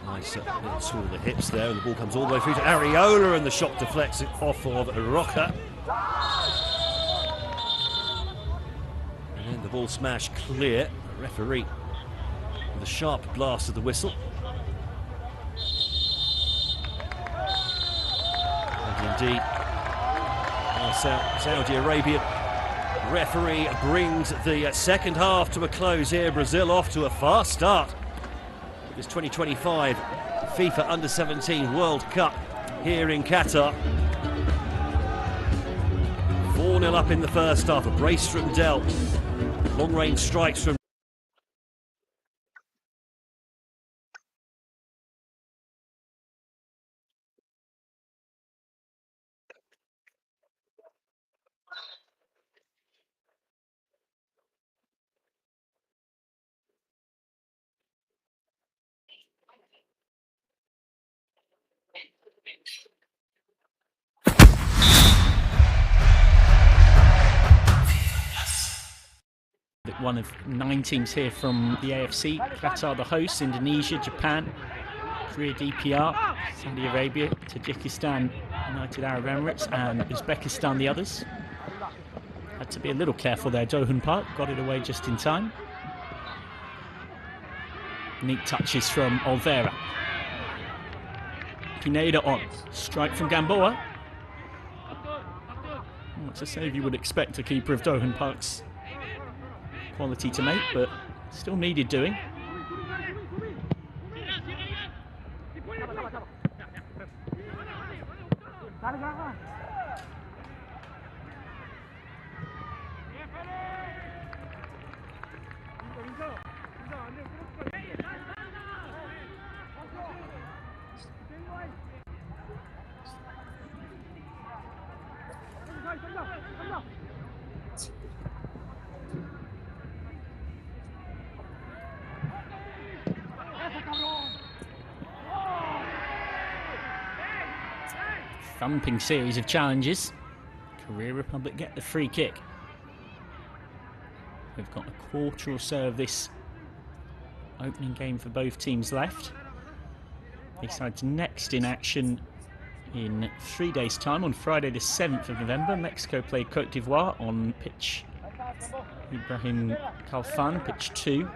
Nice little swing of the hips there, and the ball comes all the way through to Areola, and the shot deflects it off of Roca. And then the ball smash clear. The referee with a sharp blast of the whistle. And indeed, Saudi Arabia referee brings the second half to a close here. Brazil off to a fast start. This 2025 FIFA Under-17 World Cup here in Qatar. 4-0 up in the first half. A brace from Del. Long-range strikes from one of 9 teams here from the AFC. Qatar the host, Indonesia, Japan, Korea DPR, Saudi Arabia, Tajikistan, United Arab Emirates and Uzbekistan the others. Had to be a little careful there. Dohun Park got it away just in time. Neat touches from Olvera. Pineda on. Strike from Gamboa. It's a save you would expect a keeper of Dohun Park's quality to make, but still needed doing. Thumping series of challenges. Korea Republic get the free kick. We've got a quarter or so of this opening game for both teams left. These sides next in action in 3 days' time. On Friday the 7th of November, Mexico play Cote d'Ivoire on pitch Ibrahim Khalfan, pitch 2.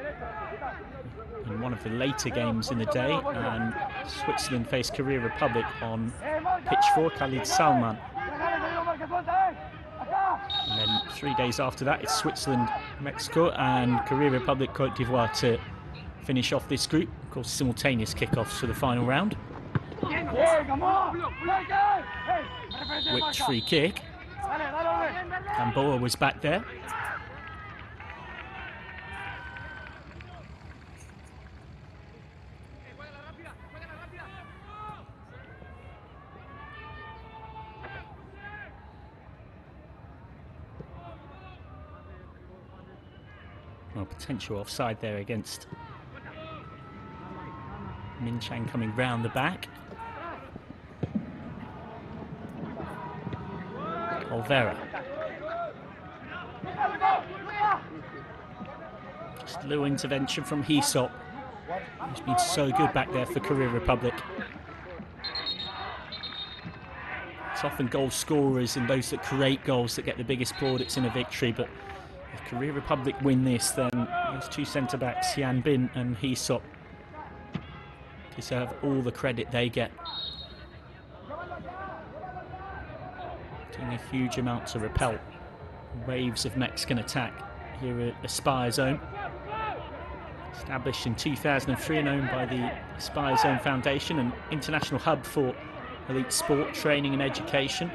In one of the later games in the day, and Switzerland face Korea Republic on pitch 4, Khalid Salman. And then 3 days after that, it's Switzerland, Mexico, and Korea Republic, Cote d'Ivoire to finish off this group. Of course, simultaneous kickoffs for the final round. Which free kick. Gamboa was back there. Well, potential offside there against Min Chang coming round the back. Olvera. Just a little intervention from Hesop, who's been so good back there for Korea Republic. It's often goal scorers and those that create goals that get the biggest plaudits in a victory, but if Korea Republic win this, then those 2 centre-backs, Yan Bin and Hesop, deserve all the credit they get. Doing a huge amount to repel waves of Mexican attack here at Aspire Zone. Established in 2003 and owned by the Aspire Zone Foundation, an international hub for elite sport, training and education.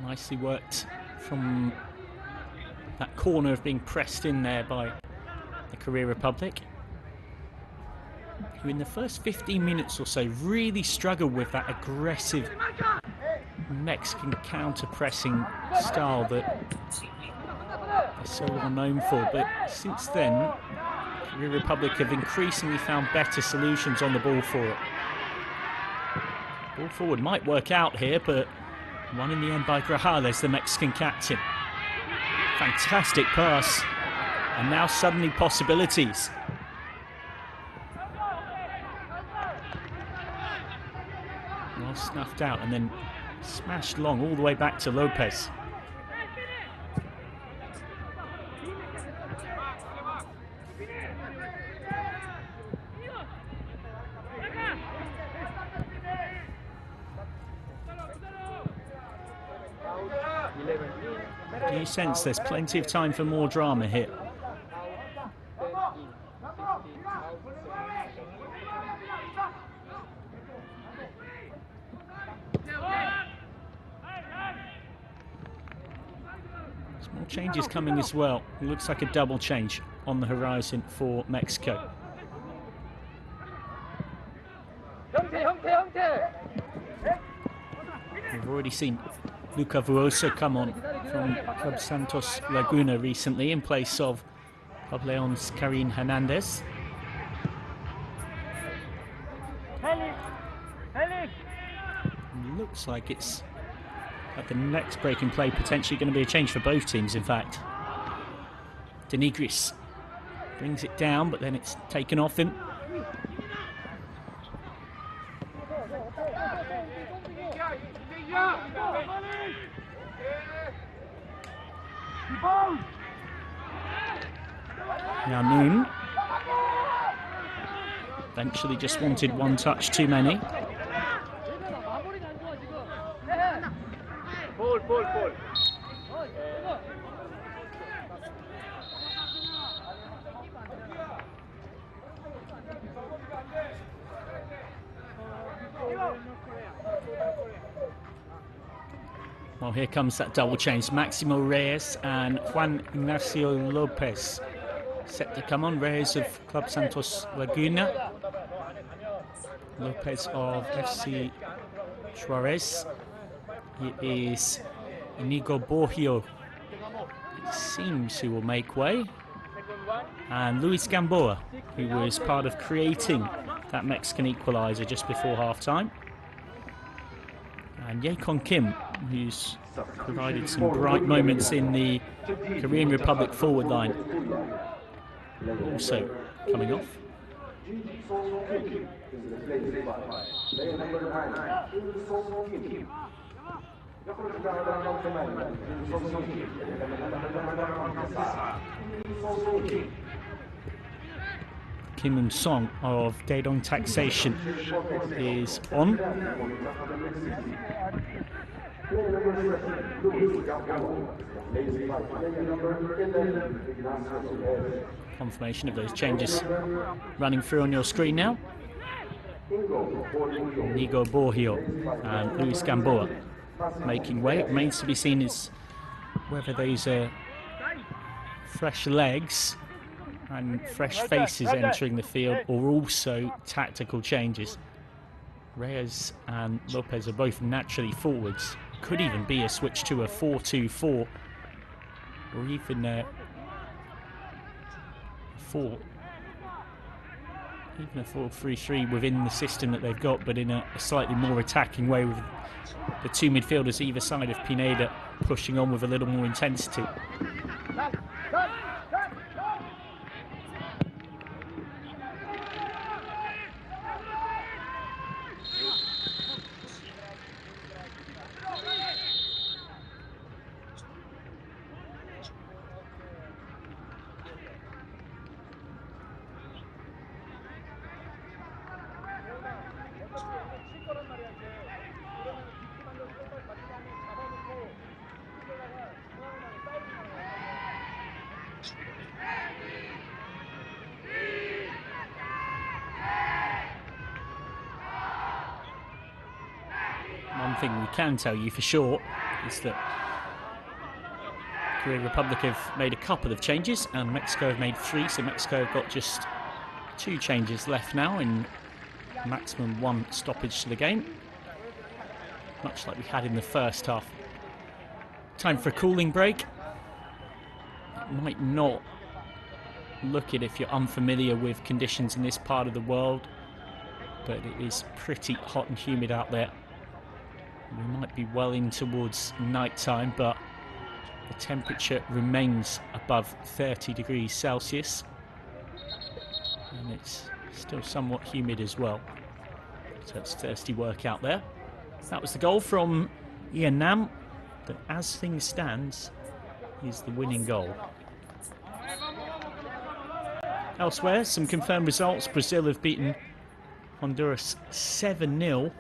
Nicely worked from that corner of being pressed in there by the Korea Republic, who in the first 15 minutes or so really struggled with that aggressive Mexican counter-pressing style that they're so well known for. But since then, Korea Republic have increasingly found better solutions on the ball forward. Ball forward might work out here, but Won in the end by Grajales, the Mexican captain. Fantastic pass. And now suddenly possibilities. Well snuffed out and then smashed long all the way back to Lopez. Do you sense there's plenty of time for more drama here? Small changes coming as well. It looks like a double change on the horizon for Mexico. We've already seen Luca Vuoso come on from Club Santos Laguna recently in place of Club Leon's Karim Hernandez. Looks like it's at the next break in play potentially going to be a change for both teams, in fact. Denigris brings it down, but then it's taken off him. Now Noon eventually just wanted one touch too many. Well, here comes that double change. Maximo Reyes and Juan Ignacio Lopez set to come on. Reyes of Club Santos Laguna, Lopez of FC Juarez. It is Inigo Borgio, it seems, who will make way, and Luis Gamboa, who was part of creating that Mexican equaliser just before half-time, and Yekon Kim, who's provided some bright moments in the Korean Republic forward line, also coming off. Kim Un-song of Daedong Taxation is on. Confirmation of those changes running through on your screen now. Inigo Borgio and Luis Gamboa making way. It remains to be seen is whether those are fresh legs and fresh faces entering the field or also tactical changes. Reyes and Lopez are both naturally forwards. Could even be a switch to a 4-2-4 or even a 4-3-3 within the system that they've got, but in a slightly more attacking way, with the two midfielders either side of Pineda pushing on with a little more intensity. One thing we can tell you for sure is that Korean Republic have made a couple of changes and Mexico have made 3, so Mexico have got just 2 changes left now in maximum 1 stoppage to the game, much like we had in the first half. Time for a cooling break. It might not look it if you're unfamiliar with conditions in this part of the world, but it is pretty hot and humid out there. We might be well in towards night time, but the temperature remains above 30 degrees Celsius. And it's still somewhat humid as well. So it's thirsty work out there. That was the goal from Ian Nam, that as things stand is the winning goal. Elsewhere, some confirmed results. Brazil have beaten Honduras 7-0.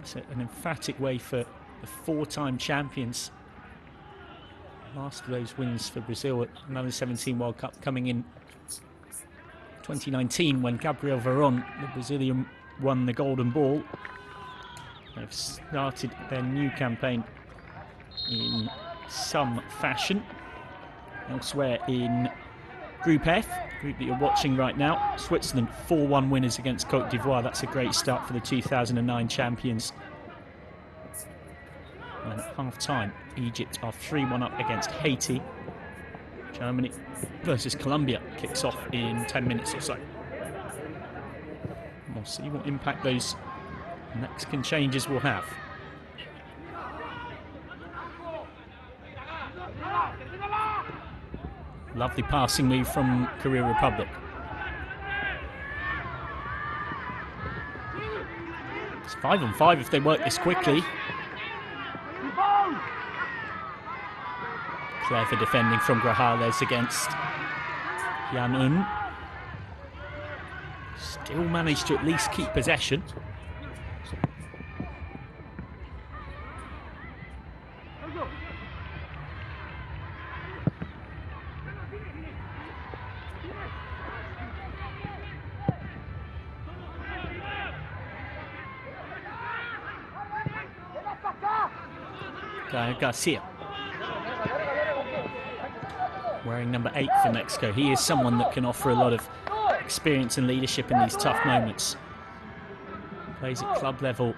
It's an emphatic way for the four-time champions. Last of those wins for Brazil at another 17 World Cup coming in 2019 when Gabriel Veron, the Brazilian, won the Golden Ball. They've started their new campaign in some fashion. Elsewhere in Group F, group that you're watching right now, Switzerland 4-1 winners against Cote d'Ivoire. That's a great start for the 2009 champions. And at half-time, Egypt are 3-1 up against Haiti. Germany versus Colombia kicks off in 10 minutes or so. We'll see what impact those Mexican changes will have. Lovely passing move from Korea Republic. It's 5-on-5 if they work this quickly. Clever defending from Grajales against Yan-Un. Still managed to at least keep possession. Garcia, wearing number 8 for Mexico. He is someone that can offer a lot of experience and leadership in these tough moments. Plays at club level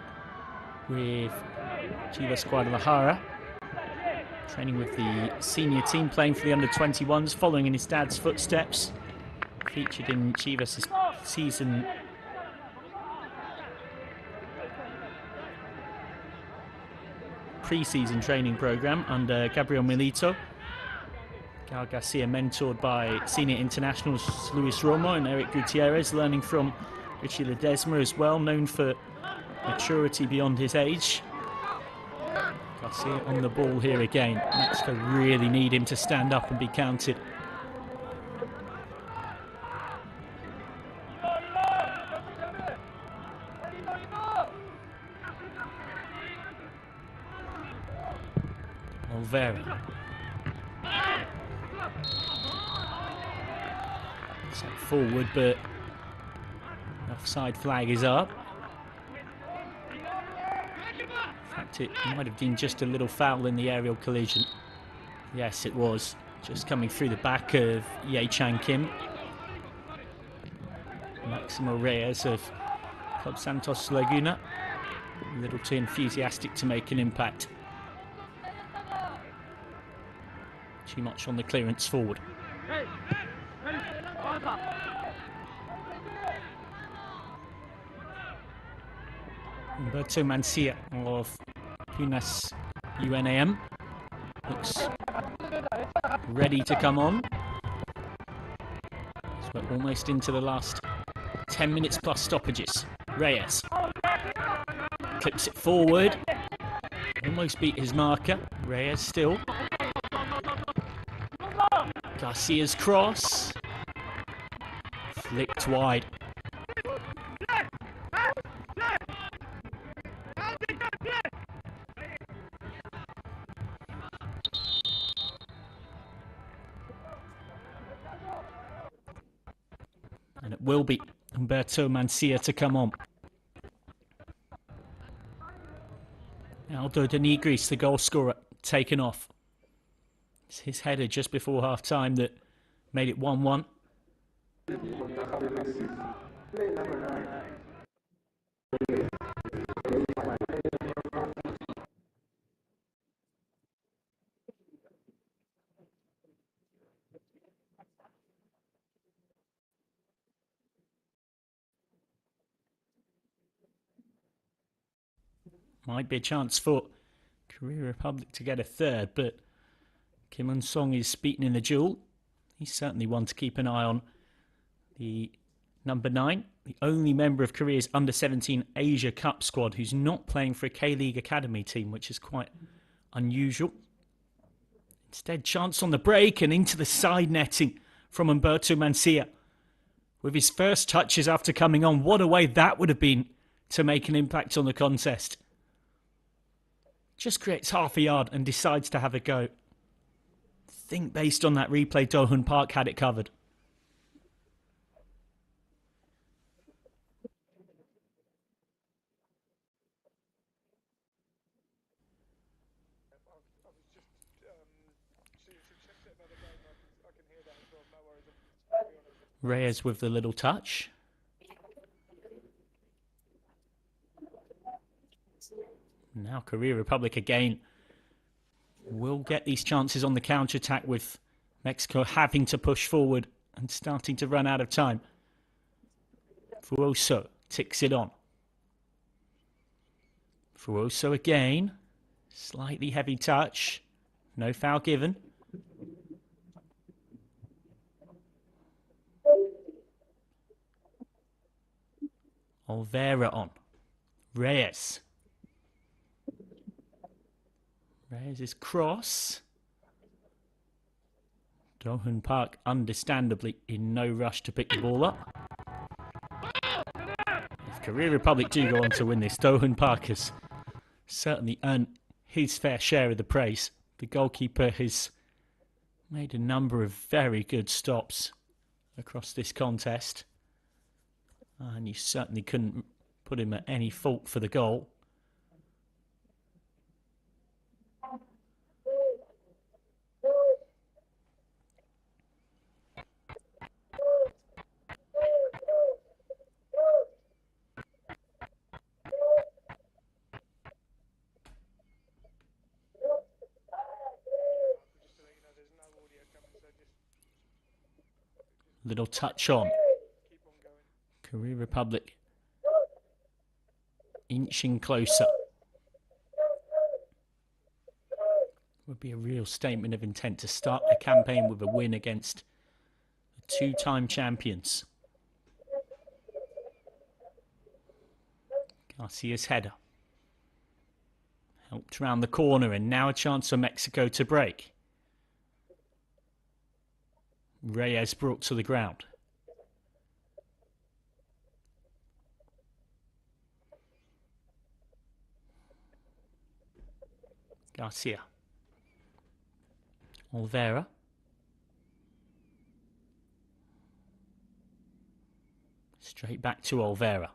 with Chivas Guadalajara, training with the senior team, playing for the under-21s, following in his dad's footsteps. Featured in Chivas' season pre-season training program under Gabriel Milito. Gal Garcia mentored by senior internationals Luis Romo and Eric Gutierrez, learning from Richie Ledesma as well, known for maturity beyond his age. Garcia on the ball here again. Mexico really need him to stand up and be counted. Olvera. Set forward, but offside flag is up. In fact, it might have been just a little foul in the aerial collision. Yes, it was. Just coming through the back of Ye Chan Kim. Maximo Reyes of Club Santos Laguna. A little too enthusiastic to make an impact. Too much on the clearance forward. Humberto Mancia of Punas UNAM looks ready to come on. So we're almost into the last 10 minutes plus stoppages. Reyes clips it forward. Almost beat his marker. Reyes still. Garcia's cross. Flicked wide. And it will be Humberto Mancia to come on. Aldo Denigris, the goal scorer, taken off. It's his header just before half-time that made it 1-1. Might be a chance for Korea Republic to get a third, but Kim Un-sung is beaten in the duel. He's certainly one to keep an eye on. The number 9, the only member of Korea's under-17 Asia Cup squad who's not playing for a K-League Academy team, which is quite unusual. Instead, chance on the break and into the side netting from Humberto Mancia. With his first touches after coming on, what a way that would have been to make an impact on the contest. Just creates half a yard and decides to have a go. I think based on that replay, Do-Hoon Park had it covered. Reyes with the little touch. Now Korea Republic again will get these chances on the counter-attack with Mexico having to push forward and starting to run out of time. Fuoso ticks it on. Fuoso again. Slightly heavy touch. No foul given. Olvera on. Reyes. Reyes' cross. Do-Hoon Park, understandably, in no rush to pick the ball up. If Korea Republic do go on to win this, Do-Hoon Park has certainly earned his fair share of the praise. The goalkeeper has made a number of very good stops across this contest. And you certainly couldn't put him at any fault for the goal. Little touch on. Korea Republic inching closer. Would be a real statement of intent to start the campaign with a win against the two-time champions. Garcia's header. Helped round the corner and now a chance for Mexico to break. Reyes brought to the ground. Garcia. Olvera. Straight back to Olvera.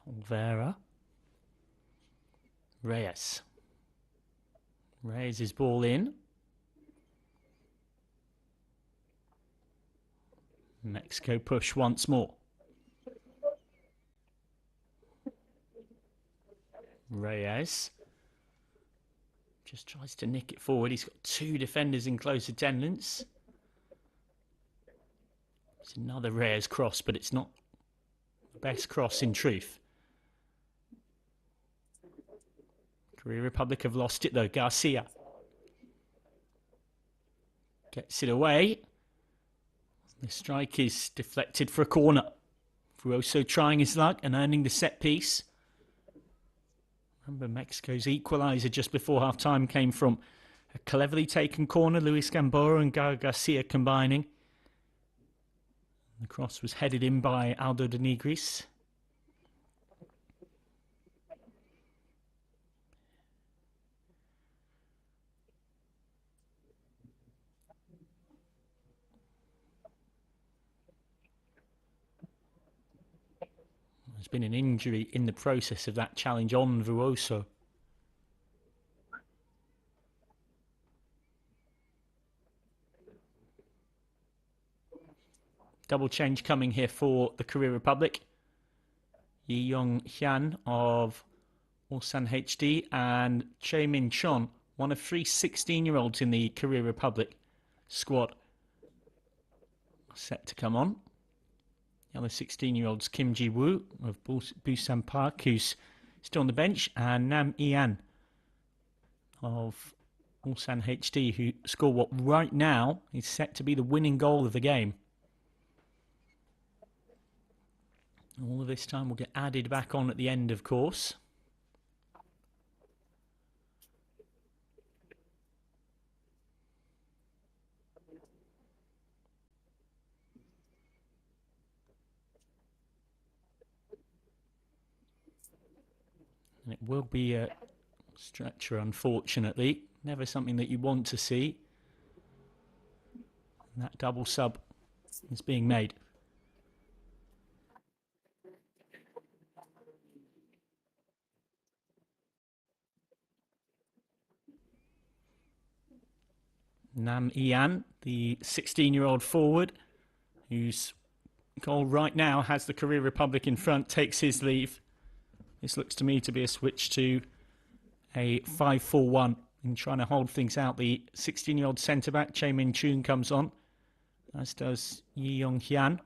Olvera. Reyes. Reyes his ball in. Mexico push once more. Reyes just tries to nick it forward. He's got two defenders in close attendance. It's another Reyes cross, but it's not the best cross in truth. Korea Republic have lost it though. Garcia gets it away. The strike is deflected for a corner. Fuoso trying his luck and earning the set piece. Remember, Mexico's equaliser just before half-time came from a cleverly taken corner. Luis Gamboa and Garcia combining. The cross was headed in by Aldo de Nigris. There's been an injury in the process of that challenge on Fuoso. Double change coming here for the Korea Republic. Yi Yong Hyun of Ulsan HD, and Chae-Min Chon, one of 3 16-year-olds in the Korea Republic squad, set to come on. The other 16-year-olds, Kim Ji-woo of Busan Park, who's still on the bench, and Nam Ian of Ulsan HD, who scored what right now is set to be the winning goal of the game. All of this time will get added back on at the end, of course. And it will be a stretcher, unfortunately. Never something that you want to see. And that double sub is being made. Nam Ian, the 16-year-old forward, whose goal right now has the Korea Republic in front, takes his leave. This looks to me to be a switch to a 5-4-1 and trying to hold things out. The 16-year-old centre-back, Chae-Min Chun, comes on, as does Yi Yong-hyun.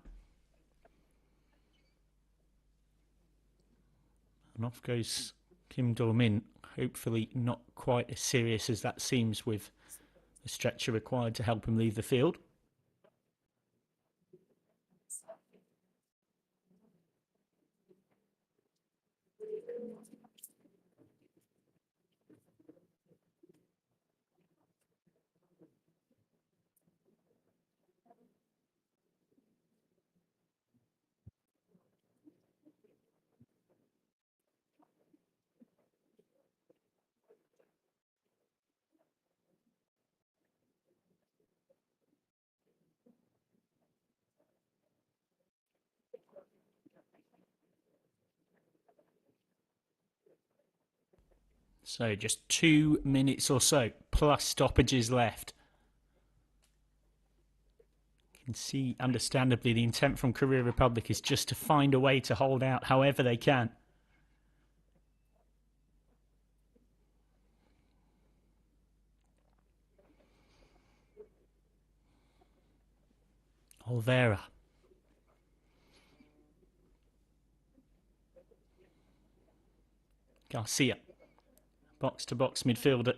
And off goes Kim Do-min. Hopefully not quite as serious as that seems, with the stretcher required to help him leave the field. So just 2 minutes or so, plus stoppages left. You can see, understandably, the intent from Korea Republic is just to find a way to hold out however they can. Olvera. Garcia. Box-to-box midfielder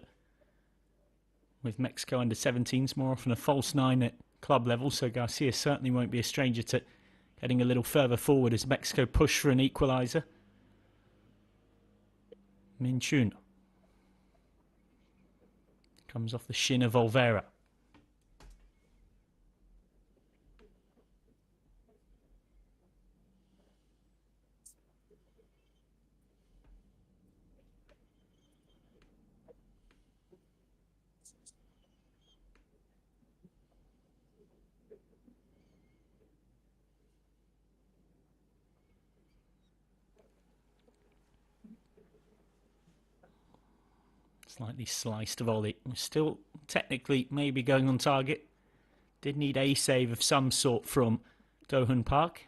with Mexico under 17s, more often a false 9 at club level, so Garcia certainly won't be a stranger to getting a little further forward as Mexico push for an equaliser. Min Chun comes off the shin of Olvera. Slightly sliced volley. Still technically maybe going on target. Did need a save of some sort from Do-hun Park.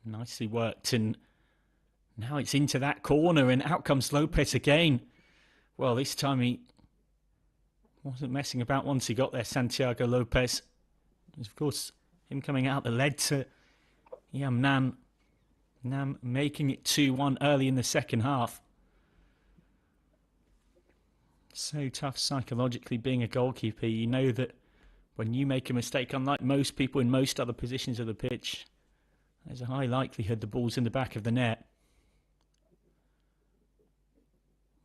Nicely worked, and now it's into that corner, and out comes Lopez again. Well, this time he wasn't messing about once he got there, Santiago Lopez. It was, of course, him coming out that led to Nam making it 2-1 early in the second half. So tough psychologically being a goalkeeper. You know that when you make a mistake, unlike most people in most other positions of the pitch, there's a high likelihood the ball's in the back of the net.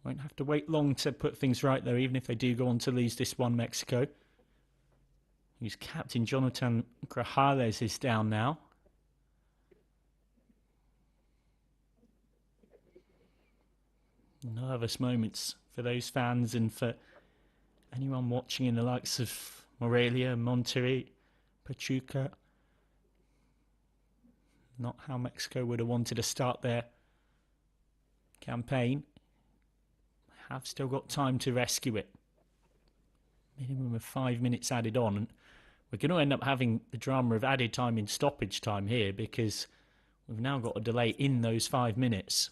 Won't have to wait long to put things right, though, even if they do go on to lose this one, Mexico. Whose captain, Jonathan Grajales, is down now. Nervous moments for those fans and for anyone watching in the likes of Morelia, Monterrey, Pachuca. Not how Mexico would have wanted to start their campaign. Have still got time to rescue it. Minimum of 5 minutes added on. And we're going to end up having the drama of added time in stoppage time here because we've now got a delay in those 5 minutes.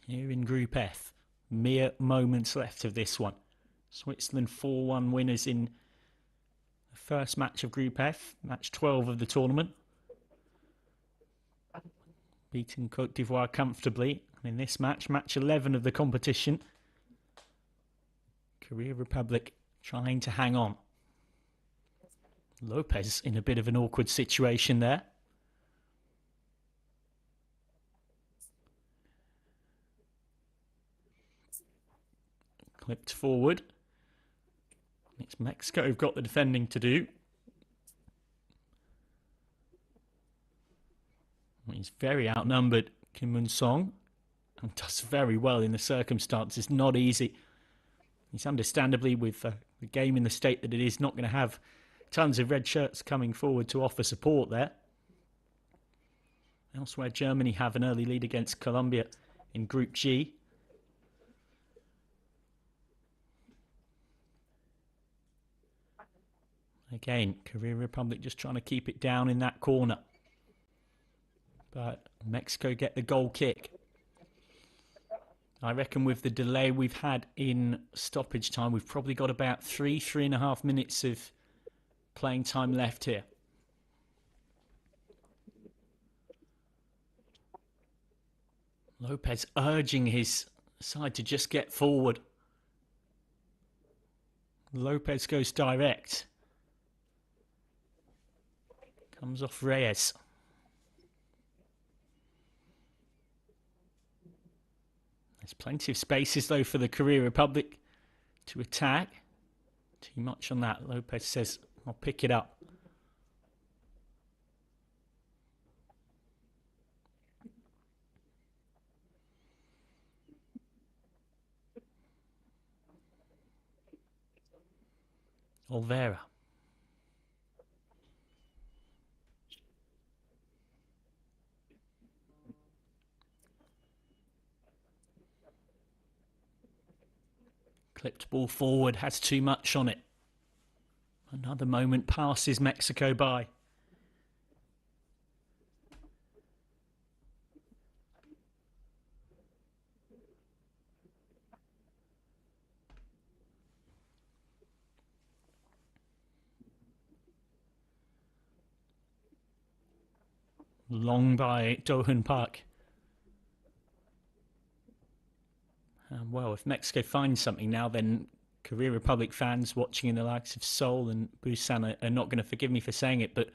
Here in Group F, mere moments left of this one. Switzerland 4-1 winners in the first match of Group F, match 12 of the tournament. Beating Côte d'Ivoire comfortably. And in this match, match 11 of the competition, Korea Republic trying to hang on. Lopez in a bit of an awkward situation there. Clipped forward. It's Mexico who've got the defending to do. He's very outnumbered, Kim Mun-song, and does very well in the circumstances. Not easy. He's understandably, with the game in the state that it is, not going to have tons of red shirts coming forward to offer support there. Elsewhere, Germany have an early lead against Colombia in Group G. Again, Korea Republic just trying to keep it down in that corner. But Mexico get the goal kick. I reckon with the delay we've had in stoppage time, we've probably got about 3.5 minutes of playing time left here. Lopez urging his side to just get forward. Lopez goes direct. Comes off Reyes. There's plenty of spaces, though, for the Korea Republic to attack. Too much on that. Lopez says, I'll pick it up. Olvera. Clipped ball forward, has too much on it. Another moment passes Mexico by. Long by Do-Hun Park. Well, if Mexico finds something now, then Korea Republic fans watching in the likes of Seoul and Busan are not going to forgive me for saying it, but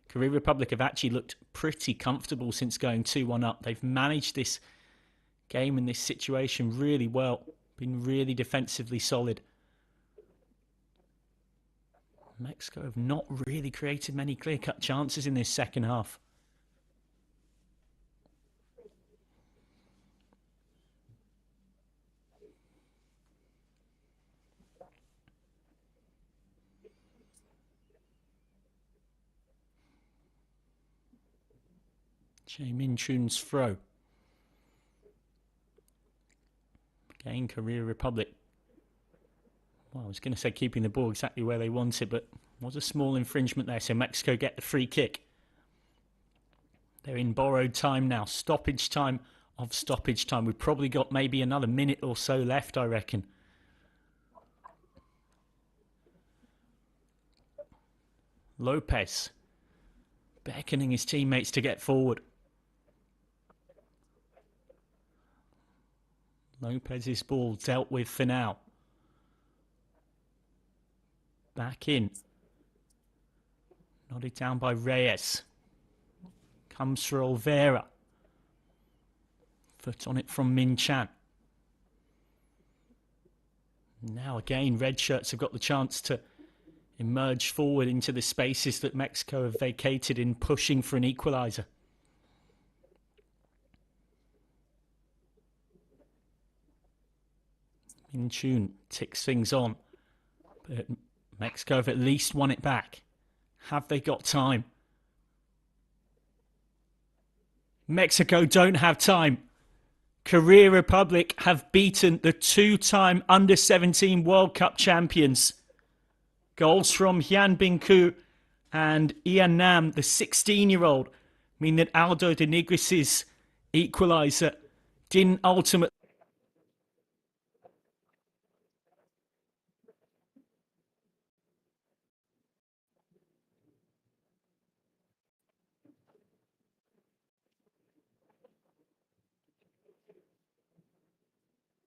Korea Republic have actually looked pretty comfortable since going 2-1 up. They've managed this game and this situation really well, been really defensively solid. Mexico have not really created many clear-cut chances in this second half. Jae Min-chun's throw. Again, Korea Republic. Well, I was going to say keeping the ball exactly where they want it, but was a small infringement there, so Mexico get the free kick. They're in borrowed time now, stoppage time of stoppage time. We've probably got maybe another minute or so left, I reckon. Lopez beckoning his teammates to get forward. Lopez's ball dealt with for now. Back in. Nodded down by Reyes. Comes for Olvera. Foot on it from Min Chan. Now again, red shirts have got the chance to emerge forward into the spaces that Mexico have vacated in pushing for an equaliser. Min Chun ticks things on, but Mexico have at least won it back. Have they got time? Mexico don't have time. Korea Republic have beaten the two-time Under-17 World Cup champions. Goals from Hyun Bin-koo and Ian Nam, the 16-year-old, mean that Aldo de Nigris's equaliser didn't ultimately